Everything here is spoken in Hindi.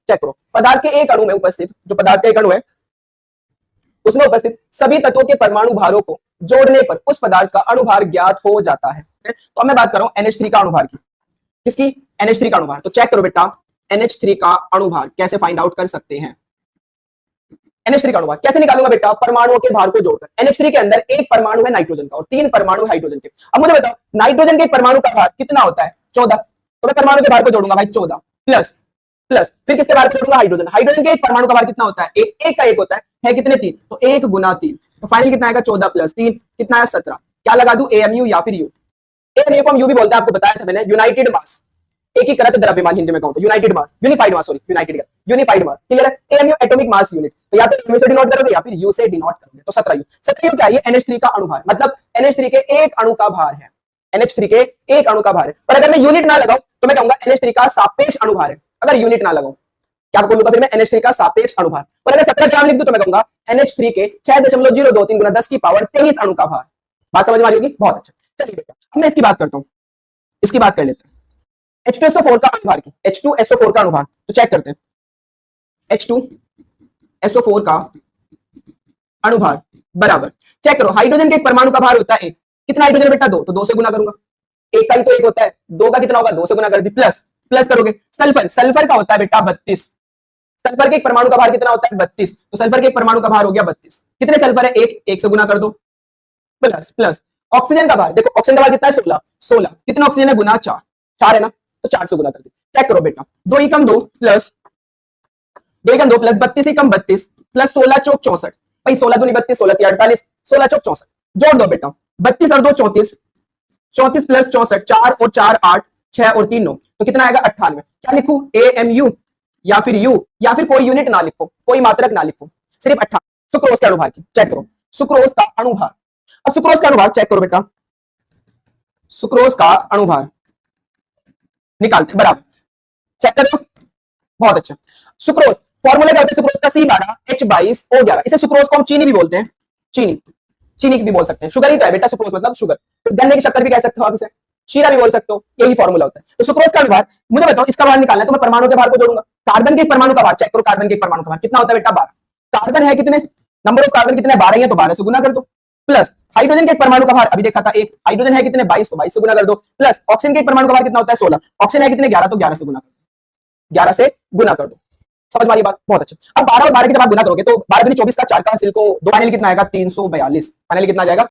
चेक करो, पदार्थ के एक अणु में उपस्थित, जो पदार्थ का एक अणु है उसमें उपस्थित सभी तत्वों के परमाणु भारों को जोड़ने पर उस पदार्थ का अणुभार ज्ञात हो जाता है। तो अब मैं बात कर रहा हूं NH3 का अणुभार की। किसकी? NH3 का अणुभार। तो चेक करो बेटा, NH3 का अणुभार कैसे फाइंड आउट कर सकते हैं? NH3 का अणुभार कैसे निकालूंगा बेटा? परमाणुओं के भार को जोड़कर। NH3 के अंदर एक परमाणु है नाइट्रोजन का और 3 परमाणु हाइड्रोजन के। अब मुझे बताओ नाइट्रोजन के एक परमाणु का भार कितना होता है? 14। तो मैं परमाणु के भार को जोड़ूंगा भाई 14 प्लस प्लस फिर किसके भार को जोड़ूंगा? हाइड्रोजन। हाइड्रोजन के एक परमाणु का भार कितना होता है? एक का एक होता है कितने? 3। तो 1 गुना 3, तो फाइनल कितना आएगा? 14 प्लस 3 कितना है? 17। क्या लगा दूं? AMU या फिर U। AMU को हम U भी बोलते हैं, आपको बताया था मैंने, यूनाइटेड मास, एकीकृत द्रव्यमान हिंदी में कहूं तो यूनाइटेड मास, यूनिफाइड मास, सॉरी यूनिफाइड मास, क्लियर है? AMU atomic mass unit. तो या तो AMU से डिनोट करोगे या फिर U से डिनोट करोगे। तो 17U। 17U क्या है? ये NH3 का अणुभार, मतलब NH3 के एक अणु का भार है। NH3 के एक अणु का भार है। और अगर मैं यूनिट ना लगाऊं तो मैं कहूंगा NH3 का सापेक्ष अणुभार है। अगर यूनिट ना लगाऊं क्या बोलूंगा फिर मैं? NH3 का सापेक्ष अणुभार। और अगर 17 ग्राम लिख दूं तो मैं कहूंगा NH3 के 6.023 गुना 10 की पावर 23 अणु का भार। बात समझ में आ रही होगी? बहुत अच्छा। चलिए बेटा अब मैं इसकी बात करता हूं, इसकी बात कर लेते हैं H2SO4 का अणुभार की। H2SO4 का अणुभार तो चेक करते हैं। H2SO4 का अणुभार बराबर, चेक करो, हाइड्रोजन के एक परमाणु का भार होता है 1। कितना हाइड्रोजन बेटा? 2। तो 2 से गुना करूंगा। 1 का ही तो 1 होता है, 2 का कितना होगा? 2 से गुना कर दी, प्लस प्लस करोगे। सल्फर, सल्फर का होता है बेटा 32। सल्फर के एक परमाणु का भार कितना होता है? 32। तो सल्फर के एक परमाणु का भार हो गया 32। कितने सल्फर है? 1 से गुना कर दो, प्लस प्लस। ऑक्सीजन का भार देखो, ऑक्सीजन का भार कितना है? 16। कितना ऑक्सीजन है? गुना 4 है ना, तो 4 से गुना कर दी। चेक करो बेटा, 2 एकम 2 प्लस 2 एकम 2 प्लस 32 एकम 32 प्लस 16 चौक 64। भाई 16 दूनी 32, 16 48, 16 चौक 64। जोड़ दो बेटा, 32 और 2 34, 34 प्लस 64, 4 और 4 8, 6 और 3 9, तो कितना आएगा? 98। क्या लिखूं? AMU या फिर U, या फिर कोई यूनिट ना लिखो, कोई मात्रक ना लिखो, सिर्फ 98। सुक्रोज के अणुभार की चेक करो, सुक्रोज का अणुभार। अब सुक्रोज का अणुभार चेक करो बेटा, सुक्रोज का अणुभार निकालते बराबर, चेक करो, बहुत अच्छा। सुक्रोज फॉर्मूला क्या होता है? सुक्रोज का C12H22O11। इसे सुक्रोज को हम चीनी भी बोलते हैं, चीनी भी बोल सकते हैं, शुगर ही तो है बेटा सुक्रोज मतलब शुगर। तो गन्ने की शक्कर भी कह सकते हो आप, इसे शीरा भी बोल सकते हो, यही फॉर्मूला होता है। तो सुक्रोज का अणुभार मुझे बताओ, इसका भार निकालना है तो मैं परमाणु के भार को जोड़ूंगा। कार्बन के परमाणु का भार चेक करो, कार्बन के परमाणु का भार कितना होता है बेटा? 12। कार्बन है कितने? नंबर ऑफ कार्बन कितने? 12 ही है, तो 12 से गुना कर दो, प्लस हाइड्रोजन के परमाणु का भार अभी देखा था 1, हाइड्रोजन है कितने? 22, तो 22 से गुना कर दो, प्लस ऑक्सीजन के परमाणु का भार कितना होता है? 16, ऑक्सीजन है कितने? 11, तो 11 से गुना कर दो, 11 से गुना कर दो। समझ मारी बात? बहुत अच्छा। अब 12 और 12 की जब आप गुना करोगे तो 12 दूनी 24 का 4 का हासिल को 2 फाइनल कितना आएगा? 342। फाइनल कितना आ जाएगा?